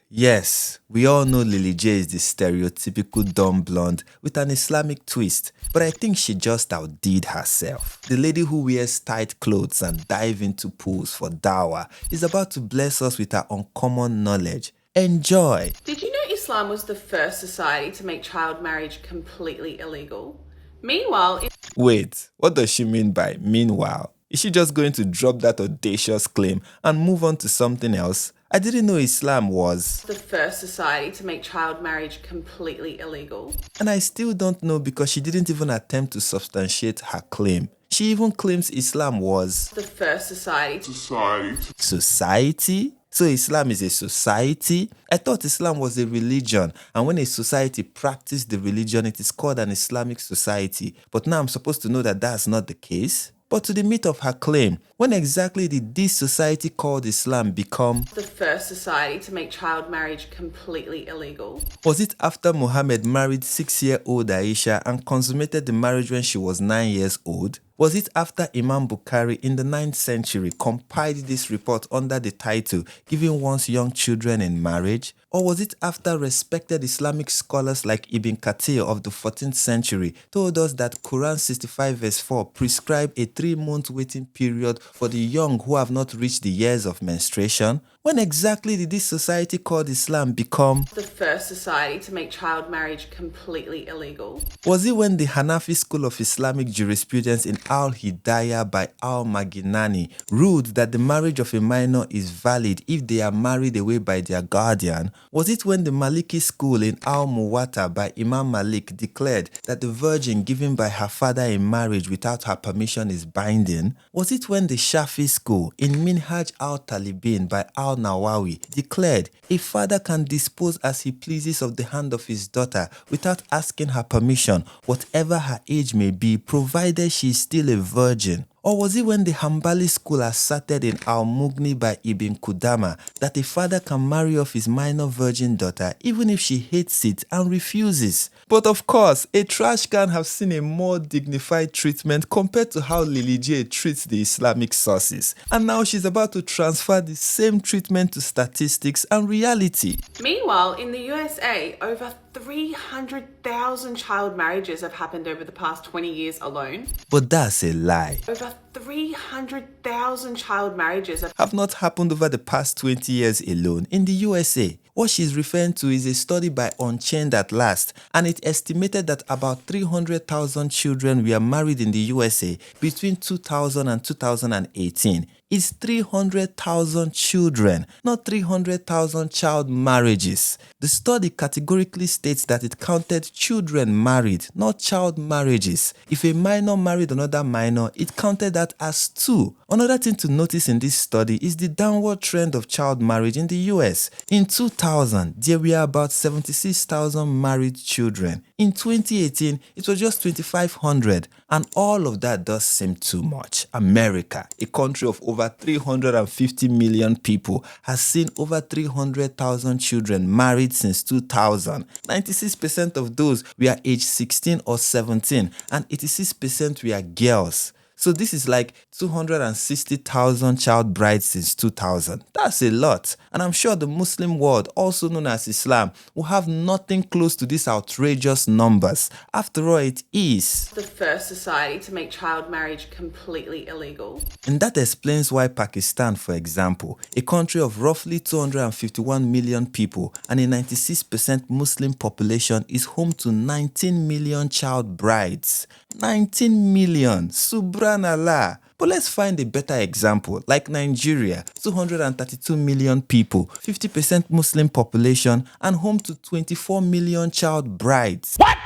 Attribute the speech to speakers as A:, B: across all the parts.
A: Yes, we all know Lily J is the stereotypical dumb blonde with an Islamic twist, but I think she just outdid herself. The lady who wears tight clothes and dives into pools for dawah is about to bless us with her uncommon knowledge. Enjoy!
B: Did you know Islam was the first society to make child marriage completely illegal? Meanwhile,
A: Wait, what does she mean by meanwhile? Is she just going to drop that audacious claim and move on to something else? I didn't know Islam was
B: the first society to make child marriage completely illegal.
A: And I still don't know because she didn't even attempt to substantiate her claim. She even claims Islam was
B: the first society.
A: Society? So Islam is a society? I thought Islam was a religion, and when a society practices the religion, it is called an Islamic society. But now I'm supposed to know that that's not the case? But to the meat of her claim, when exactly did this society called Islam become
B: the first society to make child marriage completely illegal?
A: Was it after Muhammad married 6-year-old Aisha and consummated the marriage when she was 9 years old? Was it after Imam Bukhari in the 9th century compiled this report under the title Giving One's Young Children in Marriage? Or was it after respected Islamic scholars like Ibn Kathir of the 14th century told us that Quran 65 verse 4 prescribed a 3-month waiting period for the young who have not reached the years of menstruation? When exactly did this society called Islam become
B: the first society to make child marriage completely illegal?
A: Was it when the Hanafi school of Islamic jurisprudence in Al-Hidayah by Al-Maginani ruled that the marriage of a minor is valid if they are married away by their guardian? Was it when the Maliki school in Al-Muwatta by Imam Malik declared that the virgin given by her father in marriage without her permission is binding? Was it when the Shafi school in Minhaj al-Talibin by Al-Nawawi declared a father can dispose as he pleases of the hand of his daughter without asking her permission, whatever her age may be, provided she is still a virgin? Or was it when the Hanbali school asserted in Al-Mughni by Ibn Qudama that a father can marry off his minor virgin daughter even if she hates it and refuses? But of course, a trash can have seen a more dignified treatment compared to how Lily J treats the Islamic sources. And now she's about to transfer the same treatment to statistics and reality.
B: Meanwhile, in the USA, over 300,000 child marriages have happened over the past 20 years alone.
A: But that's a lie.
B: Over 300,000 child marriages
A: have not happened over the past 20 years alone in the USA. What she's referring to is a study by Unchained at Last, and it estimated that about 300,000 children were married in the USA between 2000 and 2018. It's 300,000 children, not 300,000 child marriages. The study categorically states that it counted children married, not child marriages. If a minor married another minor, it counted that as 2. Another thing to notice in this study is the downward trend of child marriage in the US. In 2000, there were about 76,000 married children. In 2018, it was just 2,500, and all of that does seem too much. America, a country of over 350 million people, has seen over 300,000 children married since 2000. 96% of those were aged 16 or 17, and 86% were girls. So this is like 260,000 child brides since 2000. That's a lot. And I'm sure the Muslim world, also known as Islam, will have nothing close to these outrageous numbers. After all, it is
B: the first society to make child marriage completely illegal.
A: And that explains why Pakistan, for example, a country of roughly 251 million people and a 96% Muslim population, is home to 19 million child brides. 19 million! Subhanallah! But let's find a better example, like Nigeria, 232 million people, 50% Muslim population, and home to 24 million child brides. What?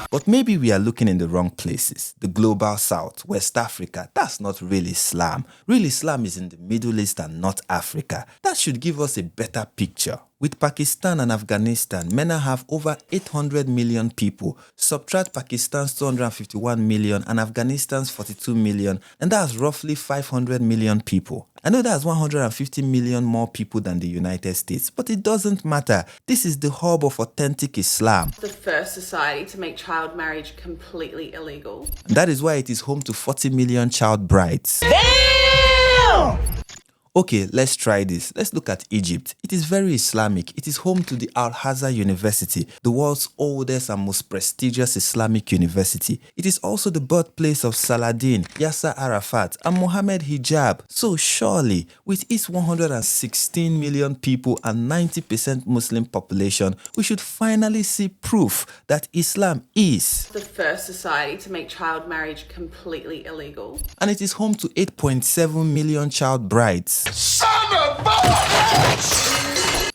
A: But maybe we are looking in the wrong places. The global south, West Africa, that's not real Islam. Real Islam is in the Middle East and not Africa. That should give us a better picture. With Pakistan and Afghanistan, MENA have over 800 million people. Subtract Pakistan's 251 million and Afghanistan's 42 million, and that's roughly 500 million people. I know that's 150 million more people than the United States, but it doesn't matter. This is the hub of authentic Islam.
B: The first society to make child marriage completely illegal.
A: And that is why it is home to 40 million child brides. Damn! Okay, let's try this. Let's look at Egypt. It is very Islamic. It is home to the Al-Azhar University, the world's oldest and most prestigious Islamic university. It is also the birthplace of Saladin, Yasser Arafat, and Mohammed Hijab. So surely, with its 116 million people and 90% Muslim population, we should finally see proof that Islam is
B: the first society to make child marriage completely illegal.
A: And it is home to 8.7 million child brides.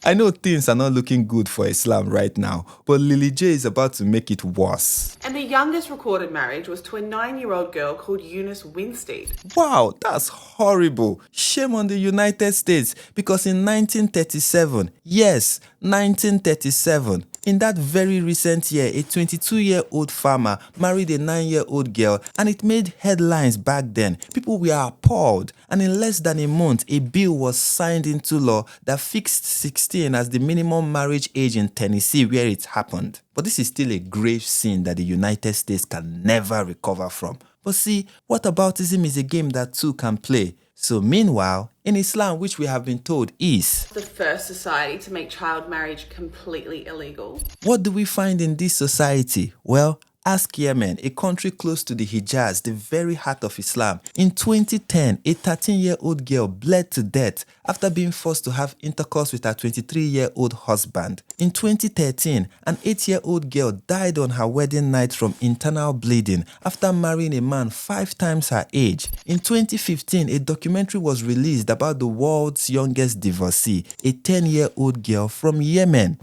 A: I know things are not looking good for Islam right now, but Lily J is about to make it worse.
B: And the youngest recorded marriage was to a 9-year-old girl called Eunice Winstead.
A: Wow, that's horrible. Shame on the United States, because in 1937, yes, 1937, in that very recent year, a 22-year-old farmer married a 9-year-old girl, and it made headlines back then. People were appalled, and in less than a month, a bill was signed into law that fixed 16 as the minimum marriage age in Tennessee where it happened. But this is still a grave sin that the United States can never recover from. But see, whataboutism is a game that two can play. So meanwhile, in Islam, which we have been told is
B: the first society to make child marriage completely illegal.
A: What do we find in this society? Well, ask Yemen, a country close to the Hijaz, the very heart of Islam. In 2010, a 13-year-old girl bled to death after being forced to have intercourse with her 23-year-old husband. In 2013, an 8-year-old girl died on her wedding night from internal bleeding after marrying a man 5 times her age. In 2015, a documentary was released about the world's youngest divorcee, a 10-year-old girl from Yemen.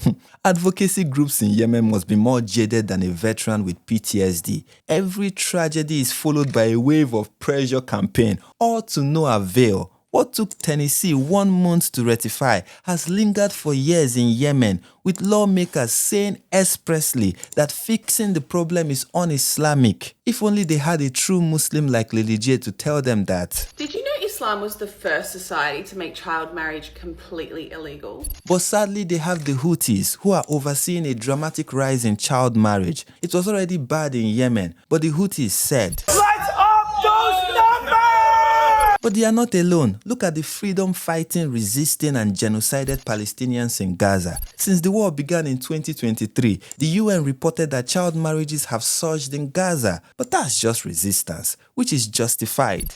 A: Advocacy groups in Yemen must be more jaded than a veteran with PTSD. Every tragedy is followed by a wave of pressure campaign, all to no avail. What took Tennessee 1 month to ratify has lingered for years in Yemen, with lawmakers saying expressly that fixing the problem is un-Islamic. If only they had a true Muslim like Lily J to tell them that.
B: Did you know Islam was the first society to make child marriage completely illegal?
A: But sadly, they have the Houthis, who are overseeing a dramatic rise in child marriage. It was already bad in Yemen, but the Houthis said,
C: "Lights up those numbers!"
A: But they are not alone. Look at the freedom-fighting, resisting and genocided Palestinians in Gaza. Since the war began in 2023, the UN reported that child marriages have surged in Gaza. But that's just resistance, which is justified.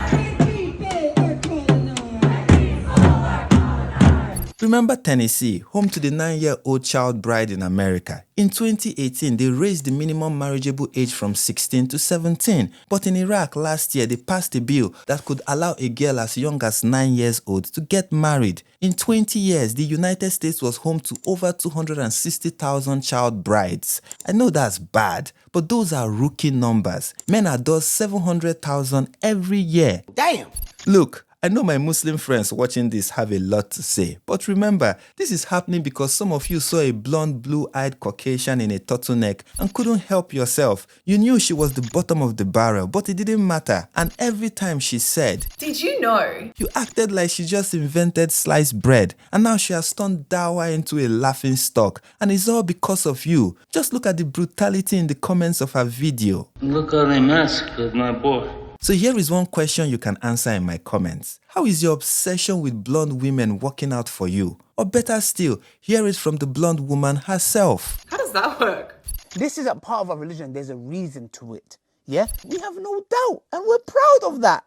A: Remember Tennessee, home to the 9-year-old child bride in America. In 2018, they raised the minimum marriageable age from 16 to 17. But in Iraq last year, they passed a bill that could allow a girl as young as 9 years old to get married. In 20 years, the United States was home to over 260,000 child brides. I know that's bad, but those are rookie numbers. Men adore 700,000 every year.
C: Damn!
A: Look, I know my Muslim friends watching this have a lot to say, but remember, this is happening because some of you saw a blonde, blue-eyed Caucasian in a turtleneck and couldn't help yourself. You knew she was the bottom of the barrel, but it didn't matter. And every time she said,
B: "Did you know?"
A: you acted like she just invented sliced bread, and now she has turned Dawa into a laughing stock, and it's all because of you. Just look at the brutality in the comments of her video.
D: Look how they massacred my boy.
A: So here is one question you can answer in my comments. How is your obsession with blonde women working out for you? Or better still, hear it from the blonde woman herself.
B: How does that work?
C: This isn't part of our religion. There's a reason to it. Yeah? We have no doubt, and we're proud of that.